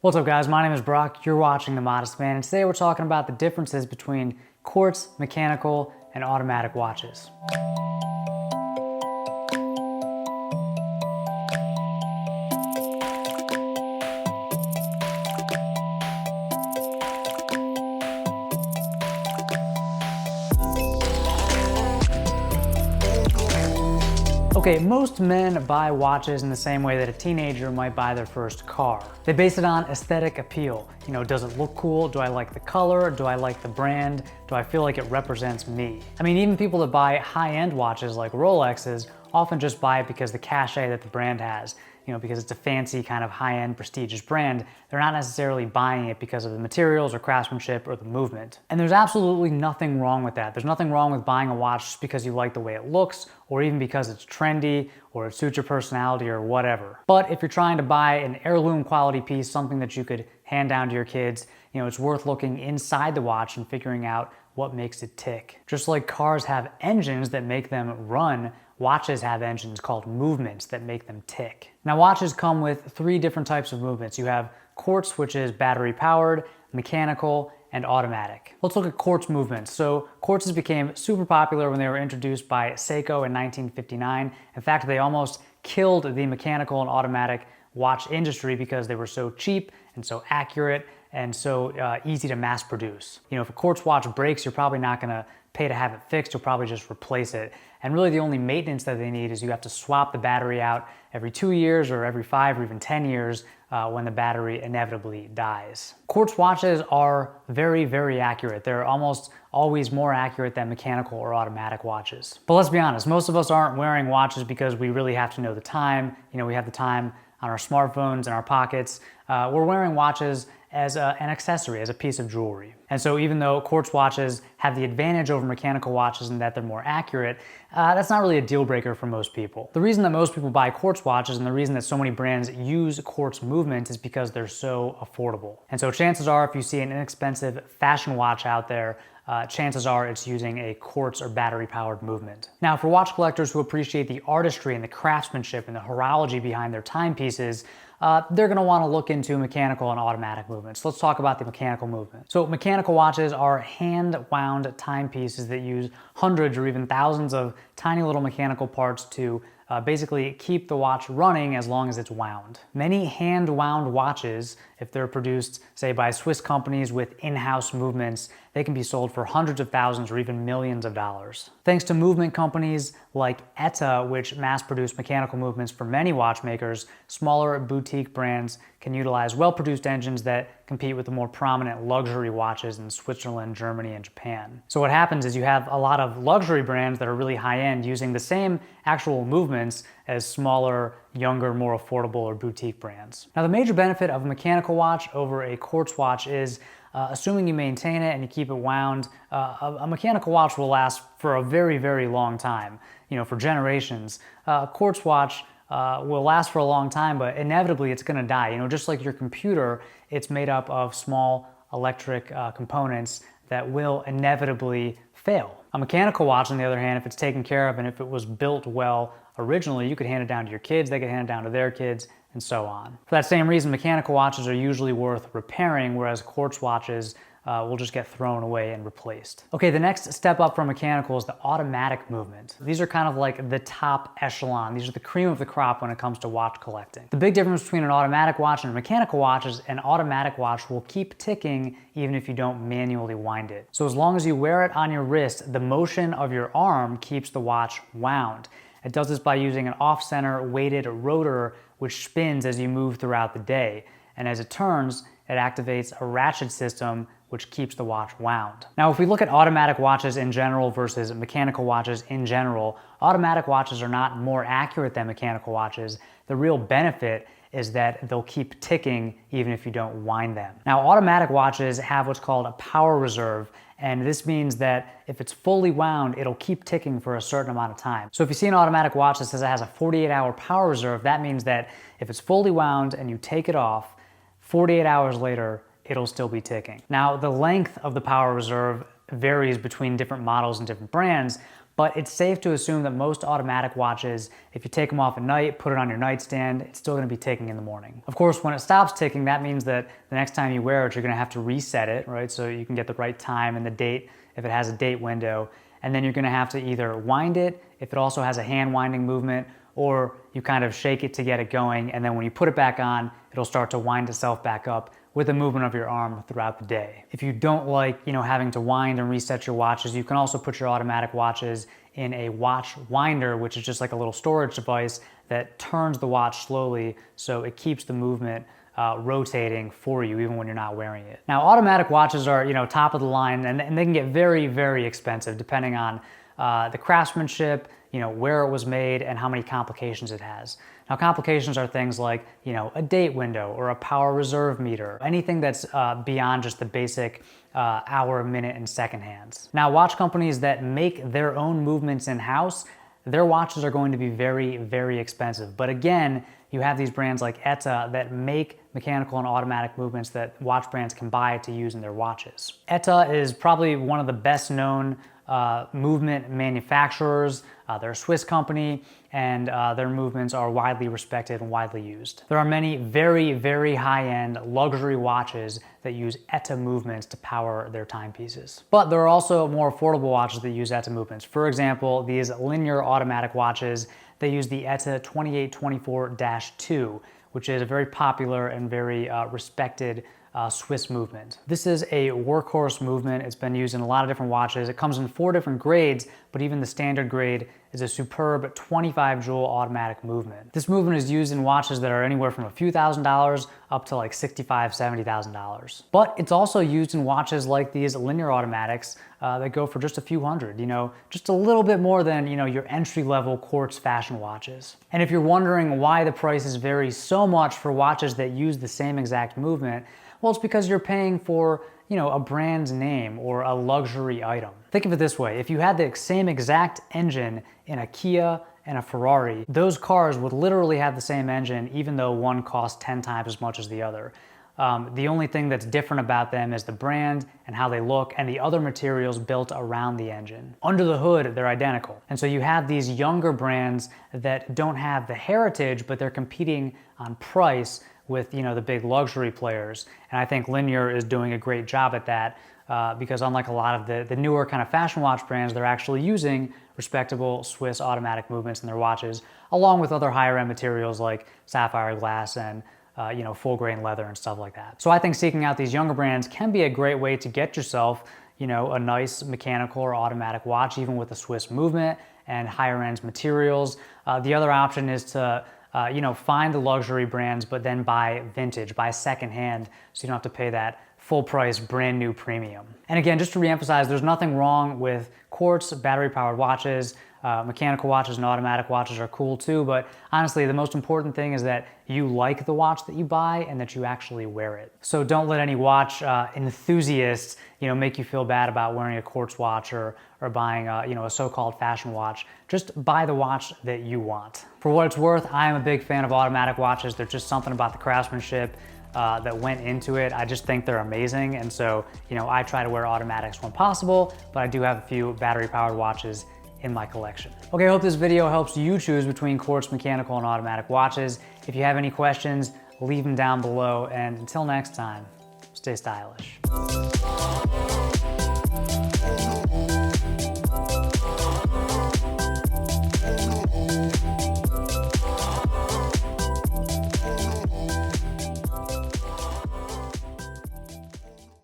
What's up guys, my name is Brock, you're watching The Modest Man, and today we're talking about the differences between quartz, mechanical, and automatic watches. Okay, most men buy watches in the same way that a teenager might buy their first car. They base it on aesthetic appeal. You know, does it look cool? Do I like the color? Do I like the brand? Do I feel like it represents me? I mean, even people that buy high-end watches like Rolexes often just buy it because the cachet that the brand has. You know, because it's a fancy kind of high-end prestigious brand, they're not necessarily buying it because of the materials or craftsmanship or the movement. And there's absolutely nothing wrong with that. There's nothing wrong with buying a watch just because you like the way it looks, or even because it's trendy, or it suits your personality or whatever. But if you're trying to buy an heirloom quality piece, something that you could hand down to your kids, you know, it's worth looking inside the watch and figuring out what makes it tick. Just like cars have engines that make them run, watches have engines called movements that make them tick. Now watches come with three different types of movements. You have quartz, which is battery powered, mechanical, and automatic. Let's look at quartz movements. So quartzes became super popular when they were introduced by Seiko in 1959. In fact, they almost killed the mechanical and automatic watch industry because they were so cheap and so accurate and so easy to mass produce. You know, if a quartz watch breaks, you're probably not gonna pay to have it fixed, you'll probably just replace it. And really the only maintenance that they need is you have to swap the battery out every 2 years or every 5 or even 10 years when the battery inevitably dies. Quartz watches are very, very accurate. They're almost always more accurate than mechanical or automatic watches. But let's be honest, most of us aren't wearing watches because we really have to know the time. You know, we have the time on our smartphones, in our pockets. We're wearing watches as an accessory, as a piece of jewelry. And so even though quartz watches have the advantage over mechanical watches in that they're more accurate, that's not really a deal breaker for most people. The reason that most people buy quartz watches and the reason that so many brands use quartz movement is because they're so affordable. And so chances are if you see an inexpensive fashion watch out there, chances are it's using a quartz or battery powered movement. Now for watch collectors who appreciate the artistry and the craftsmanship and the horology behind their timepieces, they're gonna wanna look into mechanical and automatic movements. Let's talk about the mechanical movement. So mechanical watches are hand-wound timepieces that use hundreds or even thousands of tiny little mechanical parts to basically keep the watch running as long as it's wound. Many hand-wound watches, if they're produced, say, by Swiss companies with in-house movements, they can be sold for hundreds of thousands or even millions of dollars. Thanks to movement companies like ETA, which mass-produce mechanical movements for many watchmakers, smaller boutique brands can utilize well-produced engines that compete with the more prominent luxury watches in Switzerland, Germany, and Japan. So what happens is you have a lot of luxury brands that are really high-end using the same actual movements as smaller, younger, more affordable or boutique brands. Now the major benefit of a mechanical watch over a quartz watch is assuming you maintain it and you keep it wound, a mechanical watch will last for a very, very long time, you know, for generations. A quartz watch will last for a long time, but inevitably it's gonna die. You know, just like your computer, it's made up of small electric components that will inevitably fail. A mechanical watch, on the other hand, if it's taken care of and if it was built well originally, you could hand it down to your kids, they could hand it down to their kids, and so on. For that same reason, mechanical watches are usually worth repairing, whereas quartz watches will just get thrown away and replaced. Okay, the next step up from mechanical is the automatic movement. These are kind of like the top echelon. These are the cream of the crop when it comes to watch collecting. The big difference between an automatic watch and a mechanical watch is an automatic watch will keep ticking even if you don't manually wind it. So as long as you wear it on your wrist, the motion of your arm keeps the watch wound. It does this by using an off-center weighted rotor which spins as you move throughout the day. And as it turns, it activates a ratchet system which keeps the watch wound. Now, if we look at automatic watches in general versus mechanical watches in general, automatic watches are not more accurate than mechanical watches. The real benefit is that they'll keep ticking even if you don't wind them. Now, automatic watches have what's called a power reserve, and this means that if it's fully wound, it'll keep ticking for a certain amount of time. So if you see an automatic watch that says it has a 48-hour power reserve, that means that if it's fully wound and you take it off, 48 hours later, it'll still be ticking. Now, the length of the power reserve varies between different models and different brands, But it's safe to assume that most automatic watches, if you take them off at night, put it on your nightstand, it's still gonna be ticking in the morning. Of course, when it stops ticking, that means that the next time you wear it, you're gonna have to reset it, right? So you can get the right time and the date if it has a date window. And then you're gonna have to either wind it, if it also has a hand winding movement, or you kind of shake it to get it going, and then when you put it back on, it'll start to wind itself back up with the movement of your arm throughout the day. If you don't like, having to wind and reset your watches, you can also put your automatic watches in a watch winder, which is just like a little storage device that turns the watch slowly so it keeps the movement rotating for you even when you're not wearing it. Now, automatic watches are, top of the line, and they can get very, very expensive depending on the craftsmanship, where it was made, and how many complications it has. Now, complications are things like, a date window or a power reserve meter, anything that's beyond just the basic hour, minute, and second hands. Now, watch companies that make their own movements in-house, their watches are going to be very, very expensive. But again, you have these brands like ETA that make mechanical and automatic movements that watch brands can buy to use in their watches. ETA is probably one of the best known movement manufacturers. They're a Swiss company, and their movements are widely respected and widely used. There are many very, very high-end luxury watches that use ETA movements to power their timepieces. But there are also more affordable watches that use ETA movements. For example, these linear automatic watches, they use the ETA 2824-2, which is a very popular and very respected Swiss movement. This is a workhorse movement. It's been used in a lot of different watches. It comes in 4 different grades, but even the standard grade is a superb 25 joule automatic movement. This movement is used in watches that are anywhere from a few $1,000s up to like $65,000, $70,000. But it's also used in watches like these linear automatics that go for just a few hundred, just a little bit more than, your entry-level Quartz fashion watches. And if you're wondering why the prices vary so much for watches that use the same exact movement, well, it's because you're paying for, a brand's name or a luxury item. Think of it this way. If you had the same exact engine in a Kia and a Ferrari, those cars would literally have the same engine even though one costs 10 times as much as the other. The only thing that's different about them is the brand and how they look and the other materials built around the engine. Under the hood, they're identical. And so you have these younger brands that don't have the heritage, but they're competing on price with the big luxury players. And I think Linear is doing a great job at that because unlike a lot of the newer kind of fashion watch brands, they're actually using respectable Swiss automatic movements in their watches, along with other higher end materials like sapphire glass and full grain leather and stuff like that. So I think seeking out these younger brands can be a great way to get yourself a nice mechanical or automatic watch, even with a Swiss movement and higher end materials. The other option is to find the luxury brands, but then buy vintage, buy secondhand, so you don't have to pay that full price, brand new premium. And again, just to reemphasize, there's nothing wrong with Quartz battery powered watches. Mechanical watches and automatic watches are cool too, but honestly, the most important thing is that you like the watch that you buy and that you actually wear it. So don't let any watch enthusiasts, make you feel bad about wearing a Quartz watch or buying a so-called fashion watch. Just buy the watch that you want. For what it's worth, I am a big fan of automatic watches. There's just something about the craftsmanship that went into it. I just think they're amazing. And so, I try to wear automatics when possible, but I do have a few battery powered watches in my collection. Okay, I hope this video helps you choose between Quartz mechanical and automatic watches. If you have any questions, leave them down below. And until next time, stay stylish.